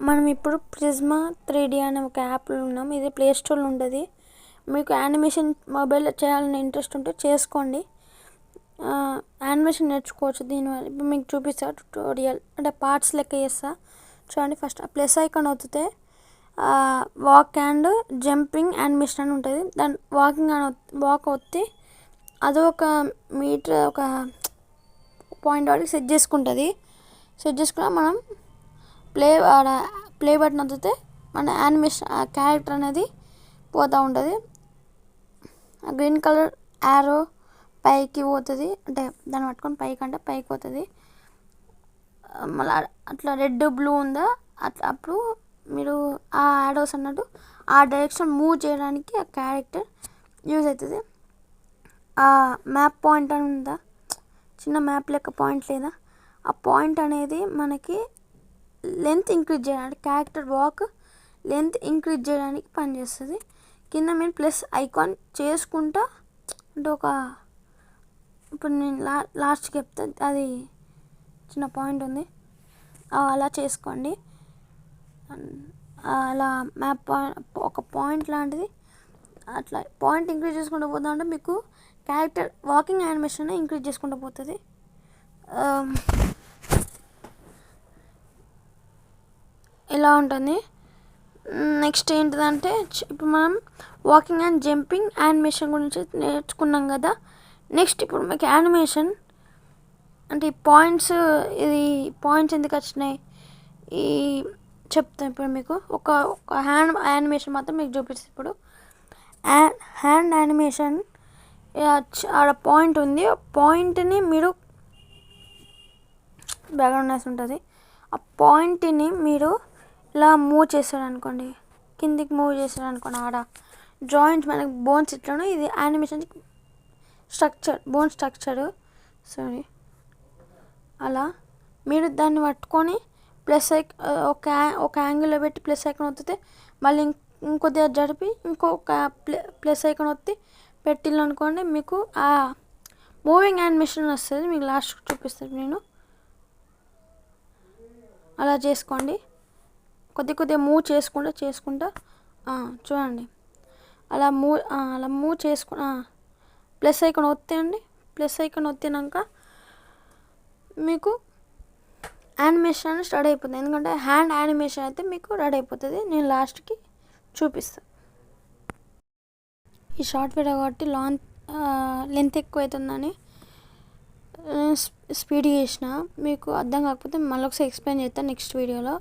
మనం ఇప్పుడు ప్రిజ్మా 3D అనే ఒక యాప్లో ఉన్నాం. ఇది ప్లే స్టోర్లో ఉంటుంది. మీకు యానిమేషన్ మొబైల్లో చేయాలని ఇంట్రెస్ట్ ఉంటే చేసుకోండి. యానిమేషన్ నేర్చుకోవచ్చు దీనివల్ల. ఇప్పుడు మీకు చూపిస్తా ట్యూటోరియల్, అంటే పార్ట్స్ లెక్క చేస్తా చూడండి. ఫస్ట్ ప్లస్ ఐకాన్ ఒత్తితే వాక్ అండ్ జంపింగ్ యానిమేషన్ అని ఉంటుంది. దాని వాక్ ఒత్తి అది ఒక మీటర్ ఒక పాయింట్ వరకు సెట్ చేసుకుంటుంది. సెట్ చేసుకున్న మనం ప్లే బటన్ వత్తితే మన యానిమేషన్ క్యారెక్టర్ అనేది పోతూ ఉంటుంది. గ్రీన్ కలర్ యారో పైకి పోతుంది, అంటే దాన్ని పట్టుకొని పైకి అంటే పైకి పోతుంది. మళ్ళీ అట్లా రెడ్ బ్లూ ఉందా అట్లా అప్పుడు మీరు ఆ యారోస్ అన్నట్టు ఆ డైరెక్షన్ మూవ్ చేయడానికి ఆ క్యారెక్టర్ యూజ్ అవుతుంది. ఆ మ్యాప్ పాయింట్ అని ఉందా, చిన్న మ్యాప్ లెక్క పాయింట్ లేదా, ఆ పాయింట్ అనేది మనకి లెంత్ ఇంక్రీజ్ చేయడానికి, క్యారెక్టర్ వాక్ లెంత్ ఇంక్రీజ్ చేయడానికి పనిచేస్తుంది. కింద మీరు ప్లస్ ఐకాన్ చేసుకుంటా అంటే ఇప్పుడు నేను లాస్ట్కి చెప్తే అది చిన్న పాయింట్ ఉంది అలా చేసుకోండి. అలా మ్యాప్ ఒక పాయింట్ లాంటిది అట్లా పాయింట్ ఇంక్రీజ్ చేసుకుంటూ పోతా ఉంటే మీకు క్యారెక్టర్ వాకింగ్ యానిమేషన్ ఇంక్రీజ్ చేసుకుంటూ పోతుంది. ఇలా ఉంటుంది. నెక్స్ట్ ఏంటిదంటే ఇప్పుడు మనం వాకింగ్ అండ్ జంపింగ్ యానిమేషన్ గురించి నేర్చుకున్నాం కదా. నెక్స్ట్ ఇప్పుడు మీకు యానిమేషన్ అంటే ఈ పాయింట్స్, ఇది పాయింట్స్ ఎందుకు వచ్చినాయి ఈ చెప్తాను ఇప్పుడు మీకు. ఒక హ్యాండ్ యానిమేషన్ మాత్రం మీకు చూపిస్తుంది. ఇప్పుడు హ్యాండ్ యానిమేషన్ ఆడ పాయింట్ ఉంది, పాయింట్ని మీరు బ్యాక్గ్రౌండ్ నాయిస్ ఉంటుంది. ఆ పాయింట్ని మీరు ఇలా మూవ్ చేస్తారనుకోండి, కిందికి మూవ్ చేస్తారనుకోండి, ఆడ జాయింట్స్ మనకి బోన్స్ ఇట్లా ఇది animation structure, bone structure sorry. అలా మీరు దాన్ని పట్టుకొని ప్లస్ ఒక యాంగిల్లో పెట్టి ప్లస్ ఐకాన్ వత్తితే మళ్ళీ ఇంకొద్దిగా జరిపి ఇంకొక ప్లస్ ఐకాన్ వత్తి పెట్టిల్లనుకోండి మీకు ఆ మూవింగ్ యానిమేషన్ వస్తుంది. మీకు లాస్ట్ చూపిస్తాను నేను. అలా చేసుకోండి. కొద్దిగా మూవ్ చేసుకుంటా చూడండి. అలా మూవ్ ప్లస్ ఐకాన్ ఒత్తండి. ప్లస్ ఐకాన్ ఒత్తినాక మీకు యానిమేషన్ స్టార్ట్ అయిపోతుంది. ఎందుకంటే హ్యాండ్ యానిమేషన్ అయితే మీకు రెడీ అయిపోతుంది. నేను లాస్ట్కి చూపిస్తాను. ఈ షార్ట్ వీడియో కాబట్టి లెంత్ ఎక్కువ అవుతుందని స్పీడ్ చేసిన. మీకు అర్థం కాకపోతే మళ్ళీ ఒకసారి ఎక్స్ప్లెయిన్ చేస్తాను నెక్స్ట్ వీడియోలో.